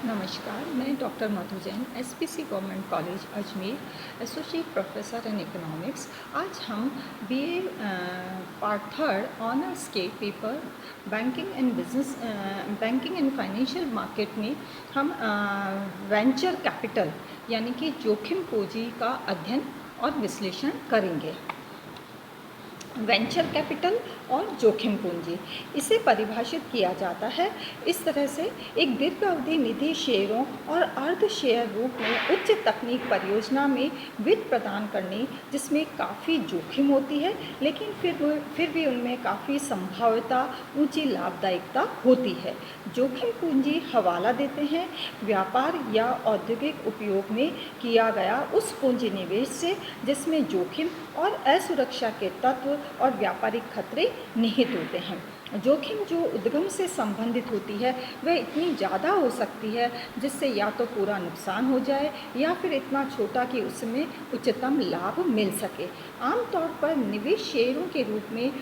नमस्कार, मैं doctor Madhu Jain, SPC government college Ajmer, associate professor in economics. आज हम बीए पार्ट थर्ड ऑनर्स के paper banking and financial market में हम वेंचर कैपिटल यानी कि जोखिम पूंजी का अध्ययन और विश्लेषण करेंगे। वेंचर कैपिटल और जोखिम पूंजी, इसे परिभाषित किया जाता है इस तरह से: एक दीर्घ अवधि निधि शेयरों और अर्ध शेयर रूप में उच्च तकनीक परियोजना में वित्त प्रदान करने जिसमें काफ़ी जोखिम होती है, लेकिन फिर भी उनमें काफ़ी संभाव्यता, ऊंची लाभदायिकता होती है। जोखिम पूंजी हवाला देते हैं व्यापार या औद्योगिक उपयोग में किया गया उस पूंजी निवेश से जिसमें जोखिम और असुरक्षा के तत्व और व्यापारिक खतरे निहित होते हैं। जोखिम जो उद्गम से संबंधित होती है वह इतनी ज़्यादा हो सकती है जिससे या तो पूरा नुकसान हो जाए या फिर इतना छोटा कि उसमें उच्चतम लाभ मिल सके। आमतौर पर निवेश शेयरों के रूप में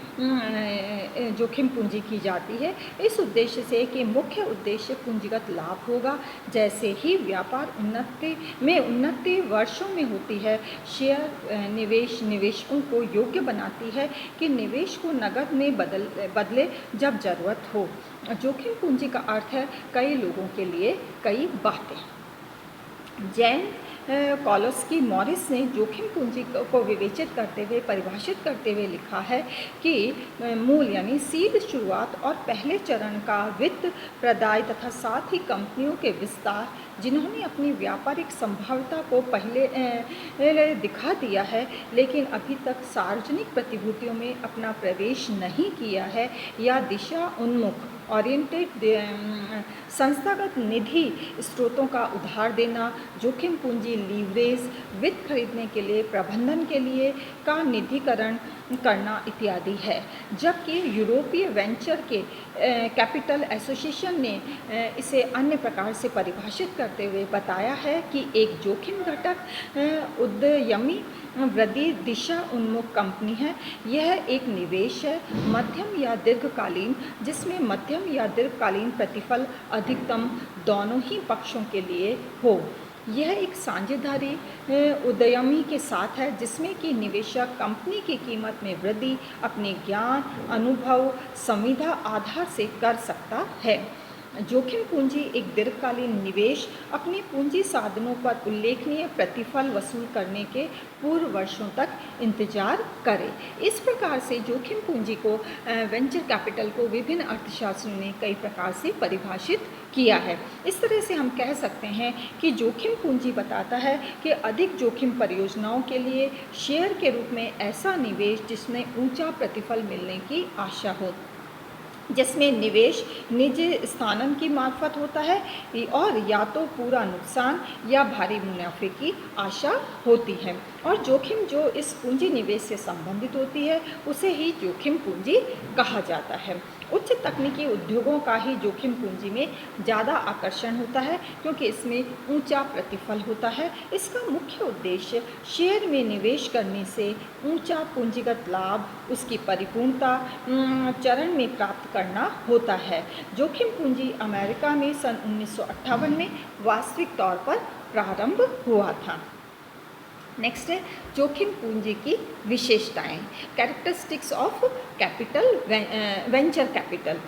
जोखिम पूंजी की जाती है इस उद्देश्य से कि मुख्य उद्देश्य पूंजीगत लाभ होगा। जैसे ही व्यापार उन्नति वर्षों में होती है, शेयर निवेशकों को योग्य बनाती है कि निवेश को नकद में बदले जब ज़रूरत हो। जोखिम पूंजी का अर्थ है कई लोगों के लिए कई बातें। जैन कॉलोस्की मॉरिस ने जोखिम पूंजी को विवेचित करते हुए परिभाषित करते हुए लिखा है कि मूल यानी सीड शुरुआत और पहले चरण का वित्त प्रदाय तथा साथ ही कंपनियों के विस्तार जिन्होंने अपनी व्यापारिक संभाव्यता को पहले दिखा दिया है लेकिन अभी तक सार्वजनिक प्रतिभूतियों में अपना प्रवेश नहीं किया है, या दिशा उन्मुख संस्थागत निधि स्रोतों का उधार देना, जोखिम पूंजी लीवरेज, वित्त खरीदने के लिए प्रबंधन के लिए का निधिकरण करना इत्यादि है। जबकि यूरोपीय वेंचर के कैपिटल एसोसिएशन ने इसे अन्य प्रकार से परिभाषित करते हुए बताया है कि एक जोखिम घटक उद्यमी वृद्धि दिशा उन्मुख कंपनी है। यह एक निवेश है मध्यम या दीर्घकालीन जिसमें मध्यम या दीर्घकालीन प्रतिफल अधिकतम दोनों ही पक्षों के लिए हो। यह एक साझेदारी उद्यमी के साथ है जिसमें कि निवेशक कंपनी की कीमत में वृद्धि अपने ज्ञान, अनुभव, संविदा आधार से कर सकता है। जोखिम पूंजी एक दीर्घकालीन निवेश अपने पूंजी साधनों पर उल्लेखनीय प्रतिफल वसूल करने के पूर्व वर्षों तक इंतजार करे। इस प्रकार से जोखिम पूंजी को वेंचर कैपिटल को विभिन्न अर्थशास्त्रियों ने कई प्रकार से परिभाषित किया है। इस तरह से हम कह सकते हैं कि जोखिम पूंजी बताता है कि अधिक जोखिम परियोजनाओं के लिए शेयर के रूप में ऐसा निवेश जिसमें ऊंचा प्रतिफल मिलने की आशा हो, जिसमें निवेश निजी स्थानन की मार्फत होता है और या तो पूरा नुकसान या भारी मुनाफे की आशा होती है, और जोखिम जो इस पूंजी निवेश से संबंधित होती है उसे ही जोखिम पूंजी कहा जाता है। उच्च तकनीकी उद्योगों का ही जोखिम पूंजी में ज़्यादा आकर्षण होता है क्योंकि इसमें ऊंचा प्रतिफल होता है। इसका मुख्य उद्देश्य शेयर में निवेश करने से ऊंचा पूंजीगत लाभ उसकी परिपूर्णता चरण में प्राप्त करना होता है। जोखिम पूंजी अमेरिका में सन 1958 में वास्तविक तौर पर प्रारंभ हुआ था। नेक्स्ट है जोखिम पूंजी की विशेषताएं, characteristics of venture capital.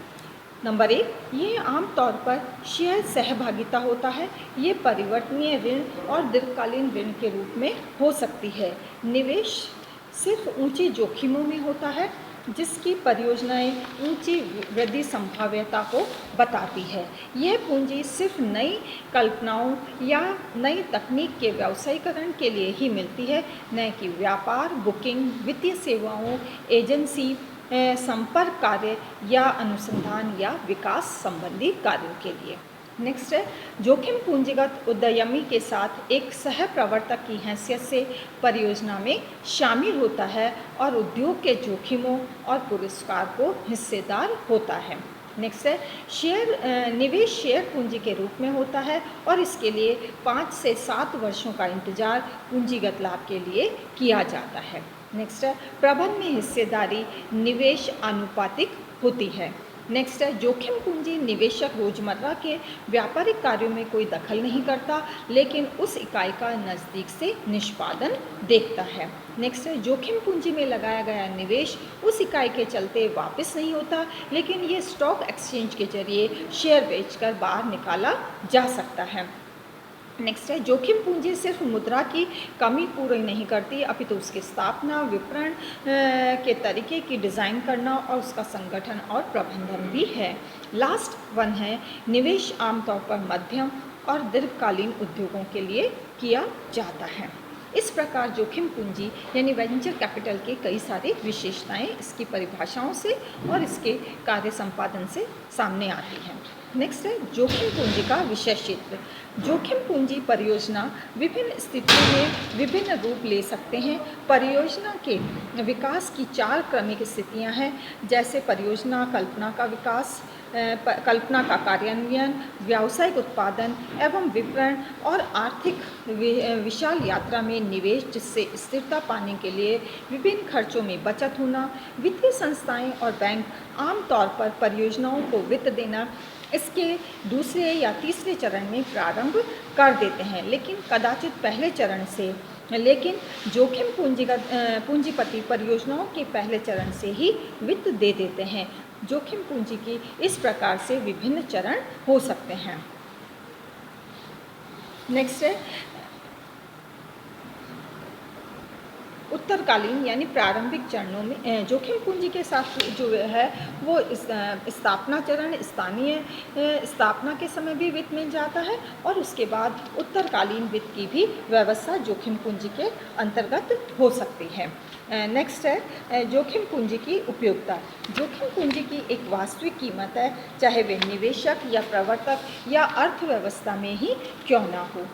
Number 1, ये आमतौर पर शेयर सहभागिता होता है। ये परिवर्तनीय ऋण और दीर्घकालीन ऋण के रूप में हो सकती है। निवेश सिर्फ ऊंची जोखिमों में होता है जिसकी परियोजनाएं ऊंची वृद्धि संभाव्यता को बताती है। यह पूंजी सिर्फ नई कल्पनाओं या नई तकनीक के व्यावसायीकरण के लिए ही मिलती है, न कि व्यापार, बुकिंग, वित्तीय सेवाओं, एजेंसी, संपर्क कार्य या अनुसंधान या विकास संबंधी कार्यों के लिए। नेक्स्ट है जोखिम पूंजीगत उद्यमी के साथ एक सह प्रवर्तक की हैसियत से परियोजना में शामिल होता है और उद्योग के जोखिमों और पुरस्कार को हिस्सेदार होता है। नेक्स्ट है निवेश शेयर पूंजी के रूप में होता है और इसके लिए 5 से 7 वर्षों का इंतजार पूंजीगत लाभ के लिए किया जाता है। नेक्स्ट है प्रबंधन में हिस्सेदारी निवेश आनुपातिक होती है। नेक्स्ट है जोखिम पूंजी निवेशक रोजमर्रा के व्यापारिक कार्यों में कोई दखल नहीं करता, लेकिन उस इकाई का नज़दीक से निष्पादन देखता है। नेक्स्ट है जोखिम पूंजी में लगाया गया निवेश उस इकाई के चलते वापस नहीं होता, लेकिन ये स्टॉक एक्सचेंज के जरिए शेयर बेचकर बाहर निकाला जा सकता है। नेक्स्ट है जोखिम पूंजी सिर्फ मुद्रा की कमी पूरी नहीं करती, अपितु उसकी स्थापना, विपणन के तरीके की डिज़ाइन करना और उसका संगठन और प्रबंधन भी है। लास्ट वन है निवेश आमतौर पर मध्यम और दीर्घकालीन उद्योगों के लिए किया जाता है। इस प्रकार जोखिम पूंजी यानी वेंचर कैपिटल के कई सारी विशेषताएं इसकी परिभाषाओं से और इसके कार्य संपादन से सामने आती हैं। नेक्स्ट है जोखिम पूंजी का विषय क्षेत्र। जोखिम पूंजी परियोजना विभिन्न स्थितियों में विभिन्न रूप ले सकते हैं। परियोजना के विकास की 4 क्रमिक स्थितियां हैं, जैसे परियोजना कल्पना का विकास, कल्पना का कार्यान्वयन, व्यावसायिक उत्पादन एवं विपणन और आर्थिक विशाल यात्रा में निवेश, जिससे स्थिरता पाने के लिए विभिन्न खर्चों में बचत होना। वित्तीय संस्थाएं और बैंक आमतौर पर परियोजनाओं को वित्त देना इसके दूसरे या तीसरे चरण में प्रारंभ कर देते हैं, लेकिन कदाचित पहले चरण से। लेकिन जोखिम पूंजीपति परियोजनाओं के पहले चरण से ही वित्त दे देते हैं। जोखिम पूंजी की इस प्रकार से विभिन्न चरण हो सकते हैं। नेक्स्ट है उत्तरकालीन यानी प्रारंभिक चरणों में जोखिम पूंजी के साथ जो है वो स्थापना चरण, स्थानीय स्थापना के समय भी वित्त मिल जाता है और उसके बाद उत्तरकालीन वित्त की भी व्यवस्था जोखिम पूंजी के अंतर्गत हो सकती है। नेक्स्ट है जोखिम पूंजी की उपयोगिता। जोखिम पूंजी की एक वास्तविक कीमत है, चाहे वे निवेशक या प्रवर्तक या अर्थव्यवस्था में ही क्यों ना हो।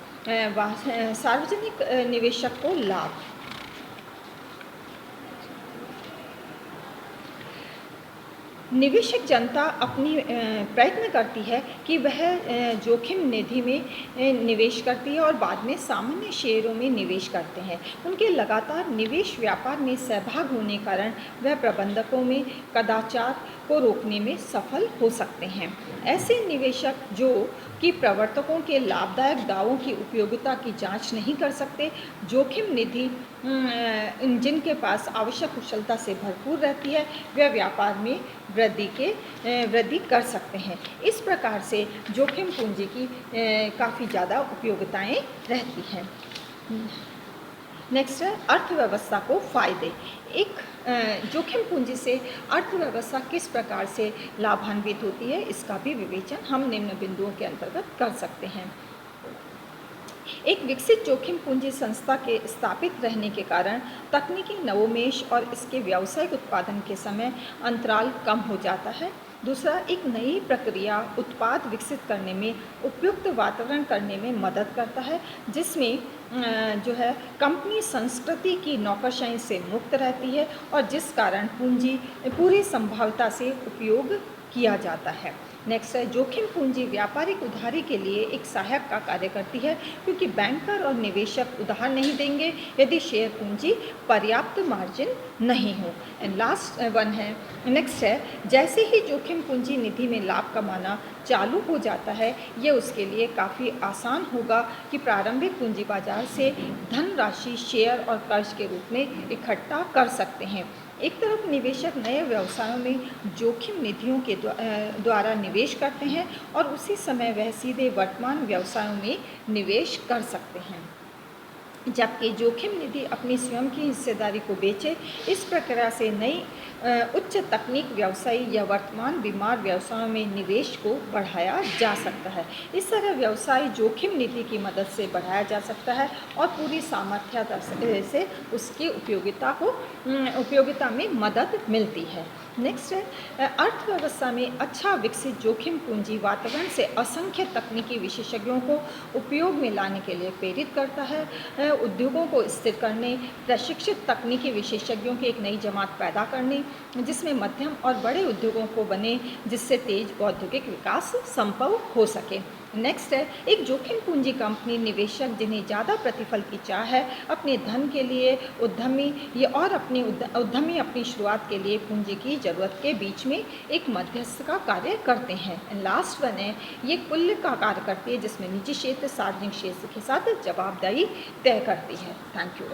सार्वजनिक निवेशक को लाभ। निवेशक जनता अपनी प्रयत्न करती है कि वह जोखिम निधि में निवेश करती है और बाद में सामान्य शेयरों में निवेश करते हैं। उनके लगातार निवेश व्यापार में सहभाग होने कारण वह प्रबंधकों में कदाचार को रोकने में सफल हो सकते हैं। ऐसे निवेशक जो कि प्रवर्तकों के लाभदायक दावों की उपयोगिता की जांच नहीं कर सकते, जोखिम निधि जिनके पास आवश्यक कुशलता से भरपूर रहती है, वह व्यापार में वृद्धि कर सकते हैं। इस प्रकार से जोखिम पूंजी की काफ़ी ज़्यादा उपयोगिताएं रहती हैं। नेक्स्ट है अर्थव्यवस्था को फायदे। एक जोखिम पूंजी से अर्थव्यवस्था किस प्रकार से लाभान्वित होती है, इसका भी विवेचन हम निम्न बिंदुओं के अंतर्गत कर सकते हैं। एक विकसित जोखिम पूंजी संस्था के स्थापित रहने के कारण तकनीकी नवोन्मेष और इसके व्यावसायिक उत्पादन के समय अंतराल कम हो जाता है। दूसरा, एक नई प्रक्रिया उत्पाद विकसित करने में उपयुक्त वातावरण करने में मदद करता है, जिसमें जो है कंपनी संस्कृति की नौकरशाही से मुक्त रहती है और जिस कारण पूंजी पूरी संभाव्यता से उपयोग किया जाता है। नेक्स्ट है जोखिम पूंजी व्यापारिक उधारी के लिए एक सहायक का कार्य करती है, क्योंकि बैंकर और निवेशक उधार नहीं देंगे यदि शेयर पूंजी पर्याप्त मार्जिन नहीं हो। एंड लास्ट वन है नेक्स्ट है जैसे ही जोखिम पूंजी निधि में लाभ कमाना चालू हो जाता है, ये उसके लिए काफ़ी आसान होगा कि प्रारंभिक पूंजी बाजार से धनराशि शेयर और कर्ज के रूप में इकट्ठा कर सकते हैं। एक तरफ निवेशक नए व्यवसायों में जोखिम निधियों के द्वारा निवेश करते हैं और उसी समय वह सीधे वर्तमान व्यवसायों में निवेश कर सकते हैं, जबकि जोखिम निधि अपनी स्वयं की हिस्सेदारी को बेचे। इस प्रक्रिया से नई उच्च तकनीक व्यवसाय या वर्तमान बीमार व्यवसायों में निवेश को बढ़ाया जा सकता है। इस तरह व्यवसाय जोखिम निधि की मदद से बढ़ाया जा सकता है और पूरी सामर्थ्यता से उसकी उपयोगिता में मदद मिलती है। नेक्स्ट है अर्थव्यवस्था में अच्छा विकसित जोखिम पूंजी वातावरण से असंख्य तकनीकी विशेषज्ञों को उपयोग में लाने के लिए प्रेरित करता है। उद्योगों को स्थिर करने, प्रशिक्षित तकनीकी विशेषज्ञों की एक नई जमात पैदा करने, जिसमें मध्यम और बड़े उद्योगों को बने, जिससे तेज औद्योगिक विकास संभव हो सके। नेक्स्ट है, एक जोखिम पूंजी कंपनी निवेशक जिन्हें ज़्यादा प्रतिफल की चाह है, अपने धन के लिए उद्यमी अपनी शुरुआत के लिए पूंजी की ज़रूरत के बीच में एक मध्यस्थ का कार्य करते हैं। एंड लास्ट वन है, ये कुल्ल का कार्य करती है जिसमें निजी क्षेत्र सार्वजनिक क्षेत्र के साथ जवाबदेही तय करती है। Thank you.